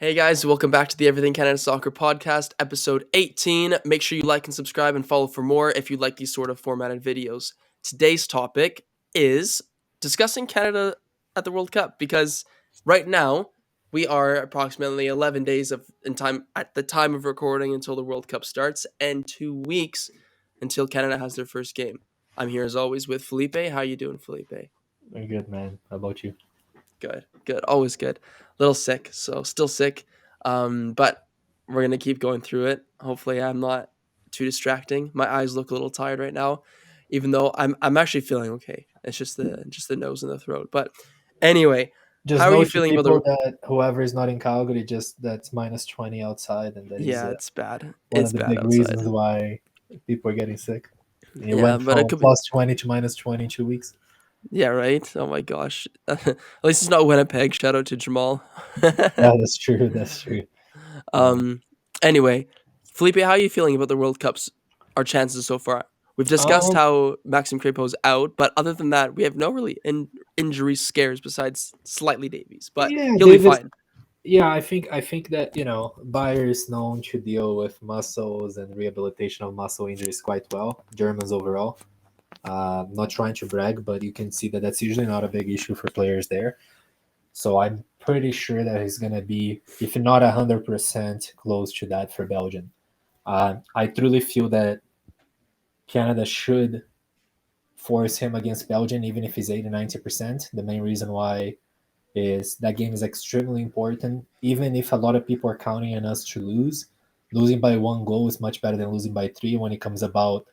Hey guys, welcome back to the Everything Canada Soccer Podcast, episode 18. Make sure you like and subscribe and follow for more if you like these sort of formatted videos. Today's topic is discussing Canada at the World Cup because right now we are approximately 11 days in time at the time of recording until the World Cup starts and 2 weeks until Canada has their first game. I'm here as always with Felipe. How you doing, Felipe? Very good, man. How about you? Good, always good. A little sick, so still sick. But we're gonna keep going through it. Hopefully, I'm not too distracting. My eyes look a little tired right now, even though I'm actually feeling okay. It's just the nose and the throat. But anyway, Just how are you note to feeling about people the? that whoever is not in Calgary, just that's minus 20 outside, and that is Yeah, it's bad. one It's of the bad big outside. reasons why people are getting sick. It Yeah, went but it from could be. plus 20 to minus 20 in 2 weeks. Yeah, right. Oh my gosh. At least it's not Winnipeg. Shout out to Jamal. Yeah, that's true. That's true. Uh, Um. Anyway, Felipe, how are you feeling about the World Cups? Our chances so far. We've discussed um, how Maxim Crepeau's out, but other than that, we have no really injury scares besides slightly Davies. But yeah, he'll be Davis. fine. Yeah, I think that Bayer is known to deal with muscles and rehabilitation of muscle injuries quite well. Germans overall. Not trying to brag, but you can see that that's usually not a big issue for players there. So I'm pretty sure that he's going to be, if not 100%, close to that for Belgium. I truly feel that Canada should force him against Belgium, even if he's 80, 90%. The main reason why is that game is extremely important. Even if a lot of people are counting on us to lose, losing by 1 goal is much better than losing by three when it comes about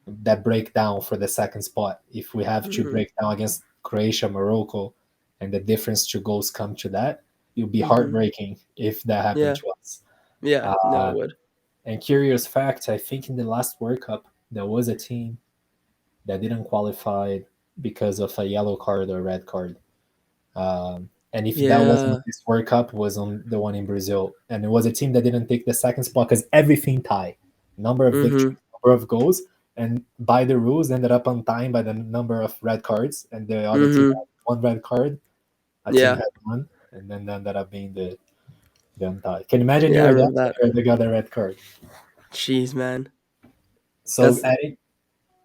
that breakdown for the second spot. If we have to Hmm. break down against Croatia, Morocco, and the difference to goals come to that, it would be Hmm. heartbreaking if that happened Yeah. to us. Yeah. No, it Uh, would. and curious fact, I think in the last World Cup, there was a team that didn't qualify because of a yellow card or red card. And if that wasn't on Yeah. this World Cup, was on the one in Brazil, and it was a team that didn't take the second spot because everything tied, number of Hmm. victories, number of goals, and by the rules ended up on time by the number of red cards, and the other team Hmm. had one red card, a team Yeah. had one, and then ended up being the untie. Can you imagine Yeah. I you're that remember that. player that got a red card? Jeez, man. So That's adding,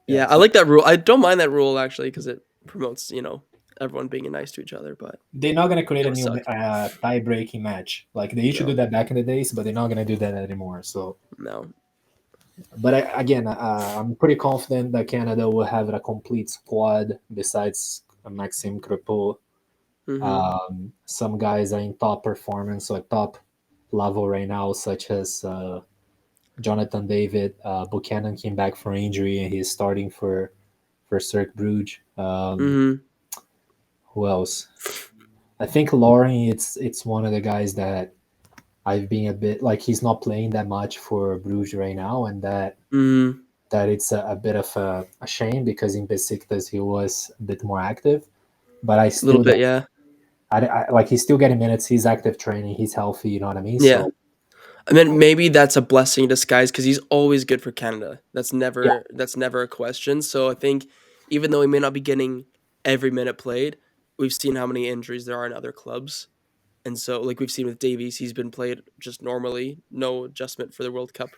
yeah, yeah. I so like that rule. I don't mind that rule actually because it promotes everyone being nice to each other. But they're not gonna create a kind of new sucked. tie-breaking match. Like they used to do No. that back in the days, but they're not gonna do that anymore. So No. but again, I'm pretty confident that Canada will have a complete squad besides Maxime Crepeau. Hmm. Some guys are in top performance or top level right now, such as Jonathan David. Buchanan came back from injury and he's starting for Cirque Bruges. Hmm. Who else? I think Lauren. It's one of the guys that I've been a bit like he's not playing that much for Bruges right now, and Hmm. that it's a bit of a shame because in Besiktas he was a bit more active. But I A little still bit. don't. Yeah. Like he's still getting minutes. He's active training. He's healthy. You know what I mean? Yeah. So I mean, maybe that's a blessing in disguise because he's always good for Canada. yeah, That's never a question. So I think even though he may not be getting every minute played, we've seen how many injuries there are in other clubs, and so like we've seen with Davies, he's been played just normally, no adjustment for the World Cup.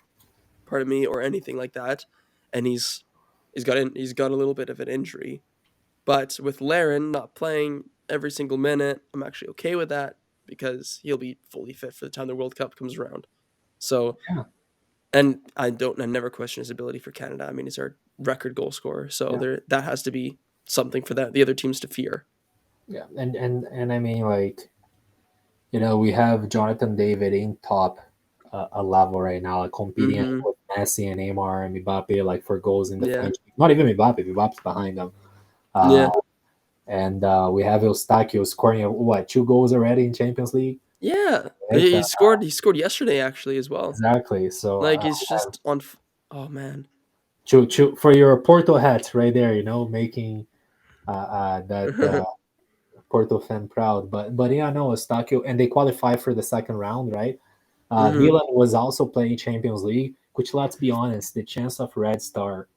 Pardon me, or anything like that, and he's got a little bit of an injury. But with Laren not playing every single minute, I'm actually okay with that because he'll be fully fit for the time the World Cup comes around. So, yeah, and I never question his ability for Canada. I mean, he's our record goal scorer, so yeah, that has to be something for the other teams to fear. yeah. And I mean like we have Jonathan David in top a level right now, like competing Mm-hmm. with Messi and Neymar and Mbappe like for goals in the Yeah. French. Not even Mbappe. Mbappe's behind them. Uh, Yeah. and we have Eustáquio scoring what 2 goals already in Champions League, Yeah. right? He scored yesterday actually as well. Exactly. So Like he's just on. Oh man. for your Porto hat right there, making that Porto fan proud. But yeah, no, Eustáquio, and they qualify for the second round, right? Hmm. Milan was also playing Champions League, which let's be honest, the chance of Red Star,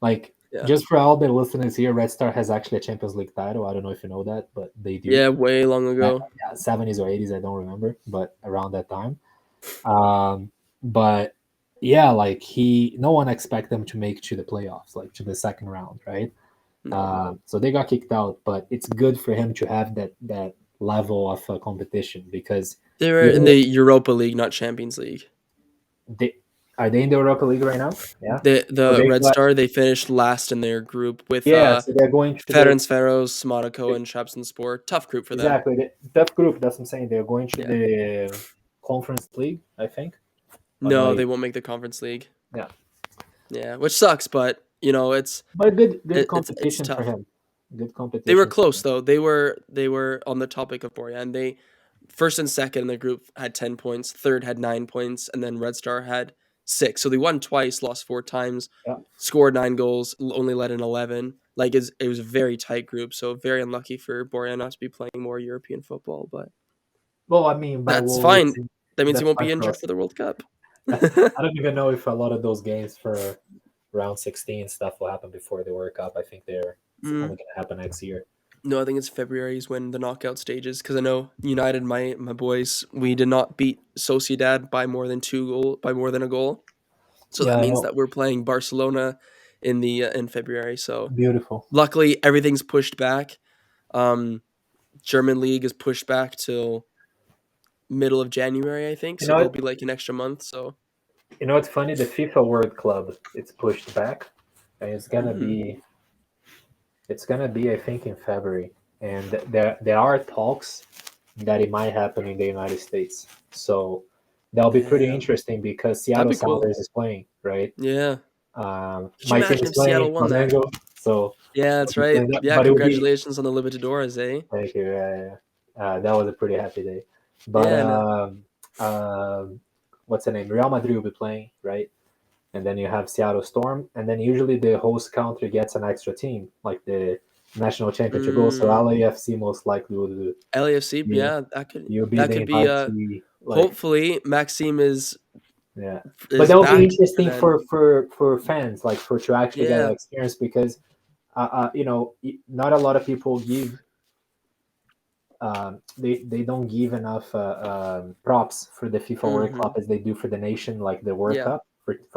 like Yeah. just for all the listeners here, Red Star has actually a Champions League title. I don't know if you know that, but they do. Yeah, way long Uh, ago. yeah, 70s or 80s, I don't remember, but around that time. But yeah, like no one expect them to make to the playoffs, like to the second round, right? No. So they got kicked out, but it's good for him to have that level of competition because They were in even the Europa League, not Champions League. they are they in the Europa League right now? Yeah. So The they Red got Star, they finished last in their group with yeah. So they're going to the Ferencvaros, Monaco, and Trabzonspor. Tough group for them. exactly the tough group. That's what I'm saying. They're going to Yeah. the Conference League, I think. Oh no, No, they won't make the Conference League. yeah. Yeah, which sucks, but But good it's competition for tough. him. Good They were competition for close him. though. They were on the topic of Borjan. They first and second in the group had 10 points. Third had 9 points, and then Red Star had six. So they won twice, lost four times, Yeah. scored 9 goals, only let in 11. Like it was a very tight group. So very unlucky for Borjan not to be playing more European football, but Well, I mean, by that's what we've fine. seen, That means he that's won't fine be for injured us. for the World Cup. I don't even know if a lot of those games for round 16 stuff will happen before the World Cup. I think it's only Mm. going to happen next year. No, I think it's February is when the knockout stages. Because I know United, my boys, we did not beat Sociedad by more than a goal. So Yeah, that I means know. that we're playing Barcelona in February. So Beautiful. luckily everything's pushed back. Um, German league is pushed back till middle of January, I think. You So know there'll what? be like an extra month. So You know what's funny? The FIFA World Club it's pushed back, and hmm it's gonna be I think in February, and there are talks that it might happen in the United States. So that'll be pretty damn, interesting because that'd Seattle be cool. Sounders is playing, right? Yeah, could you My team imagine is if Seattle playing won that? Flamengo, so Yeah, I'll that's be right. playing that. Yeah, But it will be congratulations on the Libertadores, eh? thank you. That was a pretty happy day. But Yeah, no. what's the name? Real Madrid will be playing, right? And then you have Seattle Storm, and then usually the host country gets an extra team, like the national championship goes. So Mm, LAFC most likely will do. LAFC, You yeah, you'll be that the could be invitee, like hopefully Maxime yeah. But is that will be back and interesting then for fans, like for to actually get that yeah. experience because not a lot of people give they don't give enough props for the FIFA World Cup Mhm. as they do for the nation, like the World Yeah. Cup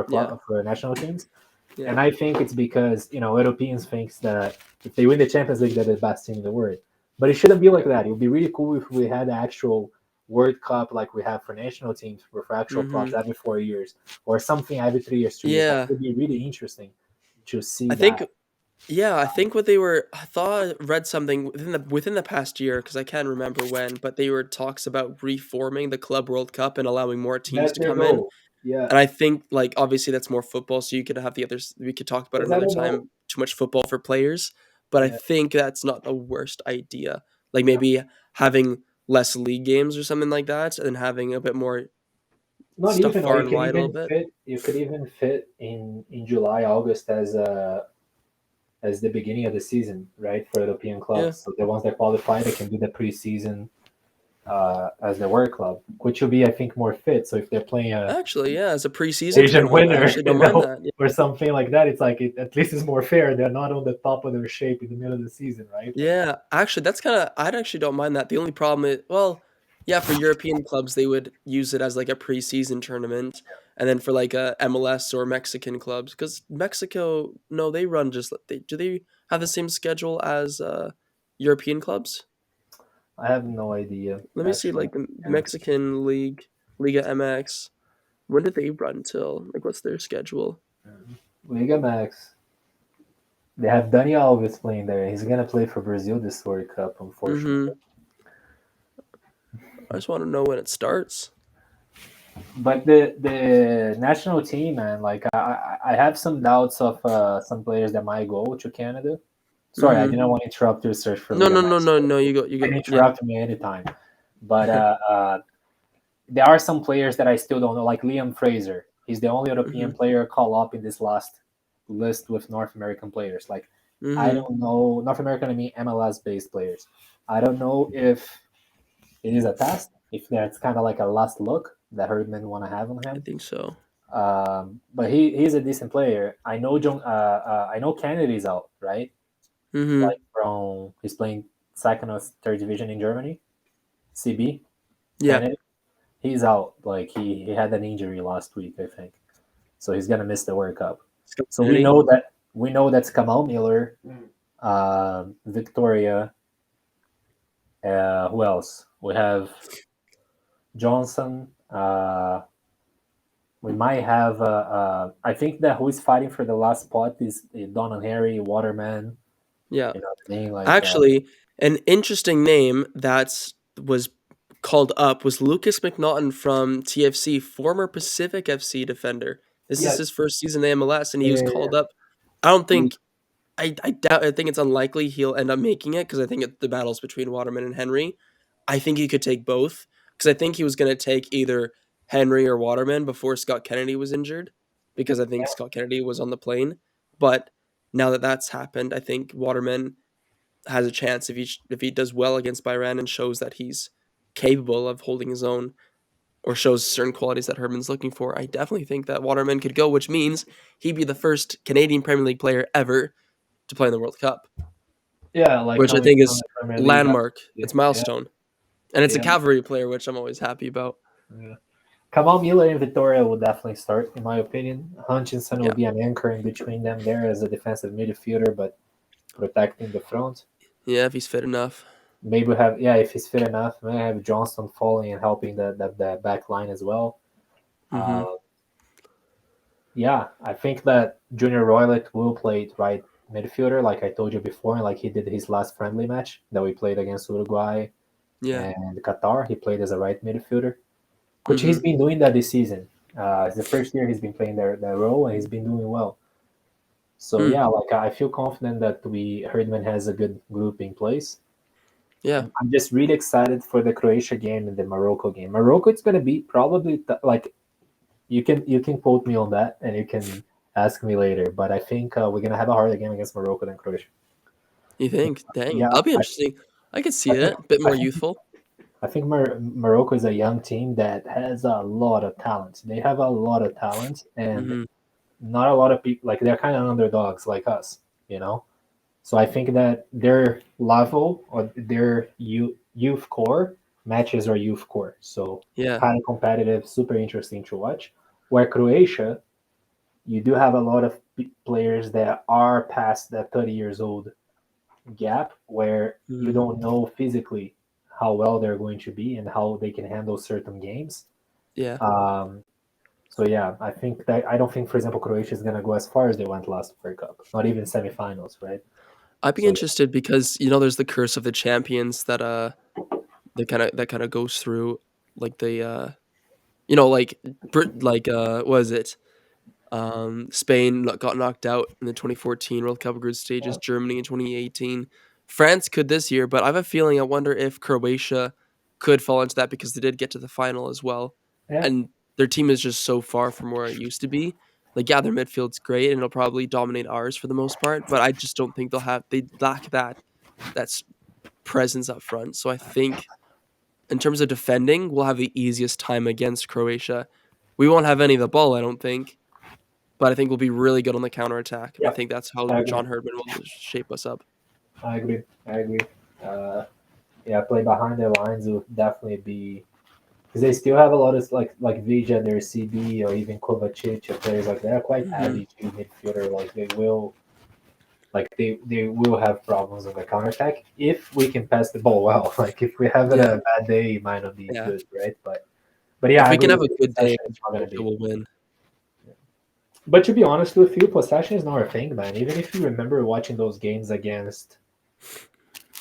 Yeah. for national teams. Yeah. And I think it's because Europeans thinks that if they win the Champions League, they're the best team in the world. But it shouldn't be like Yeah. that. It would be really cool if we had the actual World Cup like we have for national teams for actual props Mhm. every 4 years or something every 3 years, 2 years. That Yeah. would be really interesting to see I think that. yeah, I think what they were I thought I read something within the past year because I can't remember when, but they were talks about reforming the Club World Cup and allowing more teams That's to their come in. goal. Yeah, And I think like obviously that's more football, so you could have the others. We could talk about it is that another the goal? time. Too much football for players, but I Yeah, think that's not the worst idea. Like yeah. maybe having less league games or something like that, and having a bit more Not stuff even, or far and wide a little bit. you could even fit in July, August as the beginning of the season, right, for European Yeah, clubs. So the ones that qualify, they can do the preseason as the World Club, which will be, I think, more fit. So if they're playing a actually, yeah, as a preseason Asian tournament, I winner, actually don't mind that. or something like that, it's like at least it's more fair. They're not on the top of their shape in the middle of the season, right? Yeah, actually, that's kind of I'd actually don't mind that. The only problem is, well, yeah, for European clubs, they would use it as like a preseason tournament, and then for like a MLS or Mexican clubs, because Mexico, no, they run just do they have the same schedule as European clubs? I have no idea Let me see, actually. like the Yeah. Mexican league, Liga MX. When did they run till? Like, what's their schedule? Liga Max. They have Dani Alves playing there. He's gonna play for Brazil this World Cup, Mm-hmm. unfortunately. I just want to know when it starts. But the national team, man, like I have some doubts of some players that might go to Canada. Sorry, I Mm-hmm. didn't want to interrupt your search for No, Liga no, no, Max. no, no. You You go. can Yeah. interrupt me anytime. But there are some players that I still don't know, like Liam Fraser. He's the only European Mm-hmm. player called up in this last list with North American players. Like I Mm-hmm. don't know North American, I mean MLS based players. I don't know if it is a test, if that's kind of like a last look that Herdman want to have on I him. think so. But he's a decent player. I know I know Kennedy's out, right? Mm-hmm. Like from he's playing second or third division in Germany, CB. Yeah. Kennedy, he's out. Like he had an injury last week, I think, so he's gonna miss the World Cup. Scott So Kennedy. we know that's Kamal Miller, Victoria. Who else? We have Johnson. We might have. I think that who is fighting for the last spot is Don and Harry Waterman. Yeah. You know what I mean? Like, Actually, an interesting name that was called up was Lucas McNaughton from TFC, former Pacific FC defender. This is yeah, his first season in MLS, and he was yeah, called up. I don't yeah. think I doubt. I think it's unlikely he'll end up making it because I think the battle's between Waterman and Henry. I think he could take both because I think he was going to take either Henry or Waterman before Scott Kennedy was injured because I think Scott Kennedy was on the plane. But now that that's happened, I think Waterman has a chance if he does well against Bayern and shows that he's capable of holding his own or shows certain qualities that Herman's looking for. I definitely think that Waterman could go, which means he'd be the first Canadian Premier League player ever to play in the World Cup, Yeah, like which I coming think from is the Premier League. landmark. Yeah, It's yeah, milestone, and it's a yeah. cavalry player, which I'm always happy about. Yeah. Kamal Miller and Victoria will definitely start, in my opinion. Hutchinson will Yeah, be an anchor in between them there as a defensive midfielder, but protecting the front. yeah, if he's fit enough. Maybe have if he's fit enough, maybe have Johnston falling and helping the back line as well. Mm-hmm. Uh, yeah, I think that Junior Roylett will play right midfielder, like I told you before, like he did his last friendly match that we played against Uruguay Yeah. and Qatar. He played as a right midfielder, which Mm-hmm. he's been doing that this season. It's the first year he's been playing that role, and he's been doing well. So Mm. yeah, like I feel confident that we Herdman has a good group in place. Yeah. And I'm just really excited for the Croatia game and the Morocco game. Morocco, it's going to be probably like you can quote me on that, and you can ask me later. But I think we're gonna have a harder game against Morocco than Croatia. You think? Dang, Yeah, that'll be interesting. I could see I think it. A bit I more think youthful. I think Morocco is a young team that has a lot of talent. They have a lot of talent, and Mm-hmm. not a lot of people like they're kind of underdogs like us, you know. So I think that their level or their youth core matches our youth core. So Yeah. highly competitive, super interesting to watch. Where Croatia, you do have a lot of players that are past that 30 years old gap where you Mm-hmm. don't know physically how well they're going to be and how they can handle certain games. Yeah. Um, so yeah, I don't think, for example, Croatia is gonna go as far as they went last World Cup, not even semifinals, right? I'd be So yeah, interested because there's the curse of the champions that kind of goes through like like what is it? Spain got knocked out in the 2014 World Cup group stages, Germany in 2018. France could this year, but I have a feeling I wonder if Croatia could fall into that because they did get to the final as well. yeah, And their team is just so far from where it used to be. Like, yeah, their midfield's great and it'll probably dominate ours for the most part, but I just don't think they lack that's presence up front. So I think in terms of defending, we'll have the easiest time against Croatia. We won't have any of the ball, I don't think, but I think we'll be really good on the counterattack, and I yeah, think that's how I agree. John Herdman will shape us up. I agree. I agree. Uh, yeah, play behind the lines will definitely be because they still have a lot of like Vija, their CB, or even Kovacic, or players like that are quite Mhm. heavy to midfielder. Like they will have problems on the counterattack if we can pass the ball well. Like if we have Yeah, a bad day, it might not be yeah. good, right? But yeah, If I we can agree have with a you. good day, Possession is not gonna Croatia be. will win. But to be honest with you, possession is not a thing, man. Even if you remember watching those games against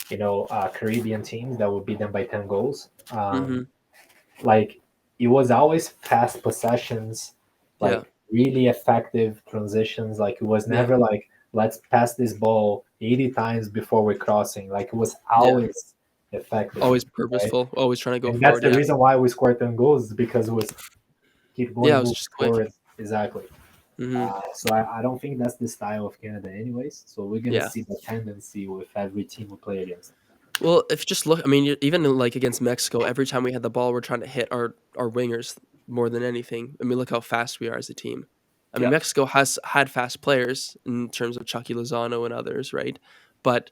Caribbean teams that would beat them by 10 goals, Mhm. like it was always fast possessions, Yeah, like really effective transitions. Like it was yeah, never like let's pass this ball 80 times before we're crossing. Like it was yeah. always effective, Always right? purposeful, always trying to go And that's forward, the yeah. reason why we scored 10 goals is because it was keep Yeah, going, it was move just quick. forward. Exactly. Mhm. So I don't think that's the style of Canada, anyways. So we're gonna Yeah. see the tendency with every team we play against. Well, if you just look, I mean, even like against Mexico, every time we had the ball, we're trying to hit our wingers. more than anything. I mean, look how fast we are as a team. I mean, Yeah. Mexico has had fast players in terms of Chucky Lozano and others, right? But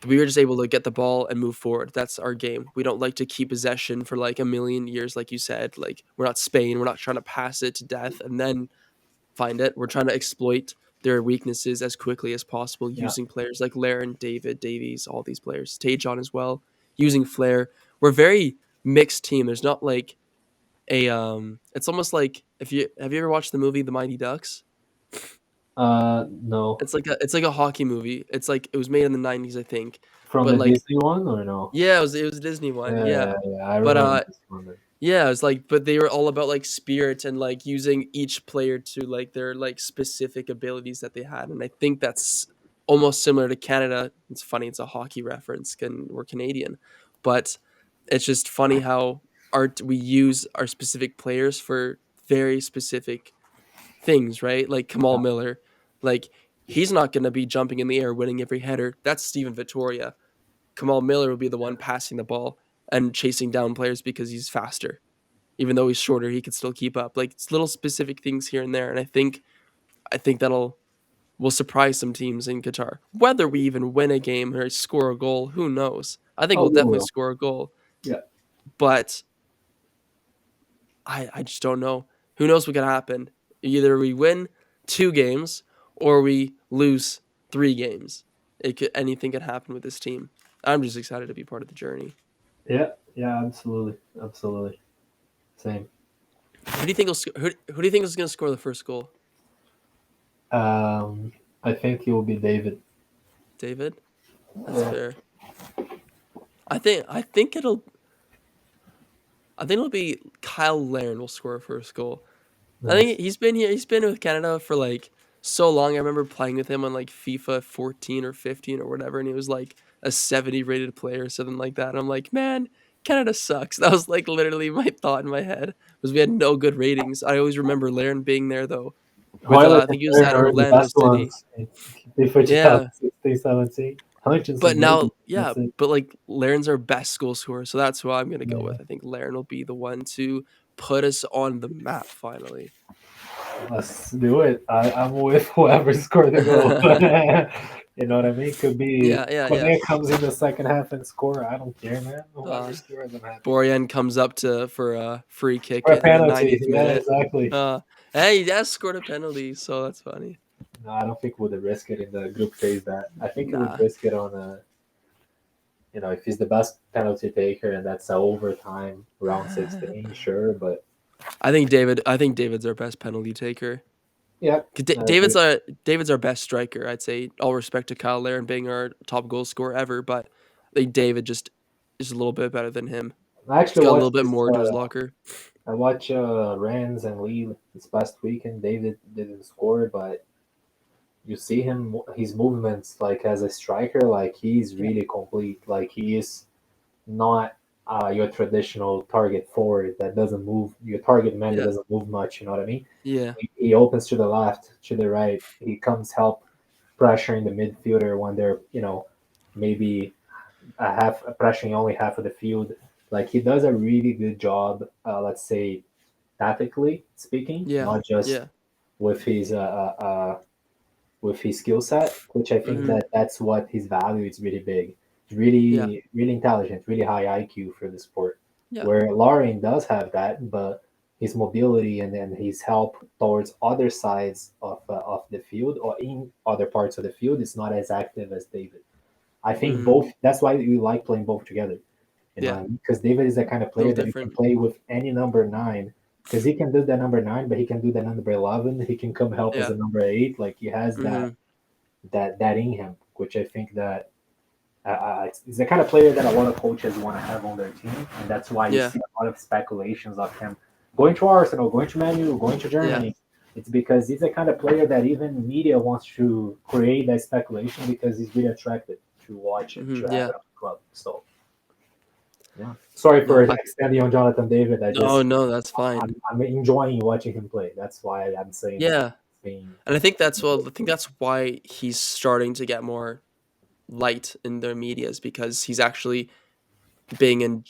we were just able to get the ball and move forward. That's our game. We don't like to keep possession for like a million years, like you said. Like we're not Spain. We're not trying to pass it to death and then find it. We're trying to exploit their weaknesses as quickly as possible Yeah. using players like Laren, David, Davies, all these players, Tajon as well, using flair. We're a very mixed team. There's not like a it's almost like if you have you ever watched the movie The Mighty Ducks? No. It's like a hockey movie. It's like it was made in the 90s, I think. From But the like Disney one or no? yeah, it was a Disney one. Yeah, Yeah. yeah, I But remember this one. Then. yeah, it's like but they were all about like spirit and like using each player to like their like specific abilities that they had. And I think that's almost similar to Canada. It's funny, it's a hockey reference and we're Canadian. But it's just funny how we use our specific players for very specific things, right? Like Kamal Yeah. Miller. Like he's not going to be jumping in the air winning every header. That's Steven Vittoria. Kamal Miller will be the one passing the ball and chasing down players because he's faster. Even though he's shorter, he can still keep up. Like it's little specific things here and there, and I think that'll will surprise some teams in Qatar. Whether we even win a game or score a goal, who knows? I think Oh, we'll we definitely will. score a goal, Yeah. but I just don't know. Who knows what could happen? Either we win 2 games or we lose 3 games. Anything could happen with this team. I'm just excited to be part of the journey. Yeah. Yeah. Absolutely. Absolutely. Same. Who do you think who do you think is going to score the first goal? Um, I think it will be David. David? That's Yeah. fair. I think it'll be Kyle Larin will score a first goal. I think Nice. he's been here. He's been with Canada for like so long. I remember playing with him on like FIFA 14 or 15 or whatever, and he was like a 70 rated player or something like that. And I'm like, man, Canada sucks. That was like literally my thought in my head was we had no good ratings. I always remember Larin being there though. With Hoyle I and think he was Turner at are the Orlando best City. ones for Yeah, 2016, 17. but Hutchinson, now, maybe. yeah, That's it. but like Laren's our best goal scorer, so that's who I'm gonna go Yeah. with. I think Laren will be the one to put us on the map finally. Let's do it. I'm with whoever scored the goal. You know what I mean? Could be Yeah, yeah, yeah. Kone comes in the second half and score. I don't care, man. Whoever Uh, scores, I'm happy. Borjan comes up to for a free kick For a in the penalty, 90th yeah, minute. exactly. Hey, he has scored a penalty, so that's funny. No, I don't think would risk it in the group phase. That I think he would Nah. risk it on a, if he's the best penalty taker and that's a overtime round 16, sure. But I think David's our best penalty taker. yeah, 'Cause I David's agree. our best striker. I'd say all respect to Kyle Larin being our top goal scorer ever, but I think David just is a little bit better than him. I He's actually got a little watched bit this. more to his locker. I watched Rams and Lee this past weekend. David didn't score, but you see his movements like as a striker, like he's Yeah. really complete. Like he is not your traditional target forward that doesn't move. Your target man that Yeah. doesn't move much. You know what I mean? Yeah. He opens to the left, to the right. He comes help pressuring the midfielder when they're maybe pressuring only half of the field. Like he does a really good job. Let's say tactically speaking, Yeah. not just Yeah. with his with his skill set, which I think Mhm. that's what his value is really big. Yeah. Really, really intelligent, really high IQ for the sport. Yeah. Where Lauren does have that, but his mobility and then his help towards other sides of the field or in other parts of the field is not as active as David. I think Mhm. both. That's why we like playing both together. You know what Yeah. I mean? Because David is the kind of Little player that you can different. play with any number nine. Because he can do the number nine, but he can do the number 11. He can come help as Yeah. a number eight. Like he has Mhm. that in him, which I think that it's the kind of player that a lot of coaches want to have on their team, and that's why you Yeah. see a lot of speculations of him going to Arsenal, going to Manu, going to Yeah. Germany. It's because he's the kind of player that even media wants to create that speculation because he's really attractive to watch it, to Mhm. have Yeah. it on the club. So yeah, sorry for No. extending on Jonathan David. I No, just no, that's fine. I'm enjoying watching him play. That's why I'm saying that. Yeah. Being And I think that's why he's starting to get more light in their medias because he's actually being in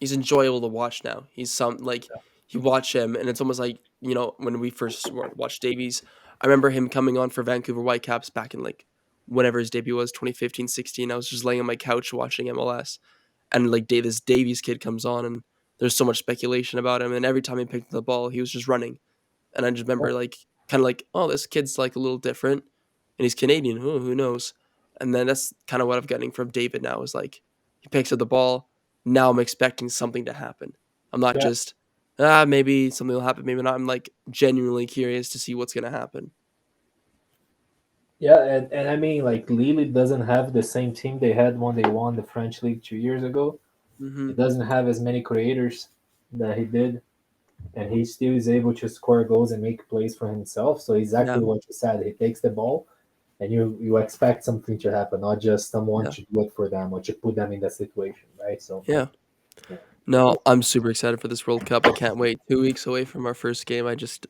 he's enjoyable to watch now. He's some like you watch him, and it's almost like, when we first watched Davies, I remember him coming on for Vancouver Whitecaps back in like whenever his debut was, 2015, 16. I was just laying on my couch watching MLS, and like this Davies kid comes on, and there's so much speculation about him, and every time he picked up the ball, he was just running, and I just remember like kind of like, oh, this kid's like a little different, and he's Canadian. Oh, who knows? And then that's kind of what I'm getting from David now is like he picks up the ball. Now I'm expecting something to happen. I'm not Yeah, just maybe something will happen, maybe not. I'm like genuinely curious to see what's gonna happen. yeah, and I mean, like Lille doesn't have the same team they had when they won the French league 2 years ago. Hmm. He doesn't have as many creators that he did, and he still is able to score goals and make plays for himself. So Yeah, exactly what you said, he takes the ball, and you expect something to happen, not just someone yeah, to do it for them or to put them in that situation, right? So yeah. yeah, No, I'm super excited for this World Cup. I can't wait. 2 weeks away from our first game. I just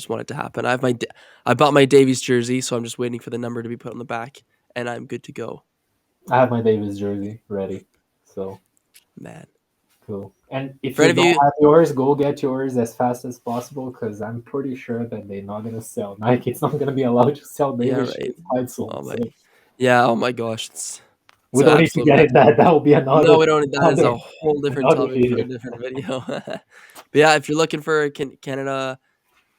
want it to happen. I bought my Davies jersey, so I'm just waiting for the number to be put on the back, and I'm good to go, I have my Davis jersey ready. So man. cool. And if For you any of don't you, have yours, go get yours as fast as possible because I'm pretty sure that they're not gonna sell. Nike's not gonna be allowed to sell yeah, Davis right. shirts quite soon. Oh my, So yeah. Oh my gosh, it's we an don't need to absolute get mess. in that. That will be No, we don't. That is another a whole different another topic for a video. different video. But yeah, if you're looking for a Canada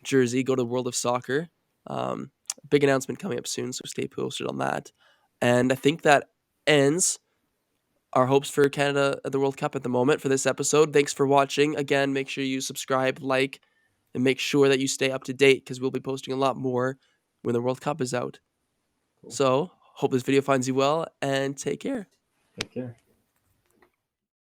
jersey, go to the World of Soccer. Um, Big announcement coming up soon, so stay posted on that. And I think that ends our hopes for Canada at the World Cup at the moment for this episode. Thanks for watching. Again, make sure you subscribe, like, and make sure that you stay up to date because we'll be posting a lot more when the World Cup is out. Cool. So, hope this video finds you well and take care. Take care.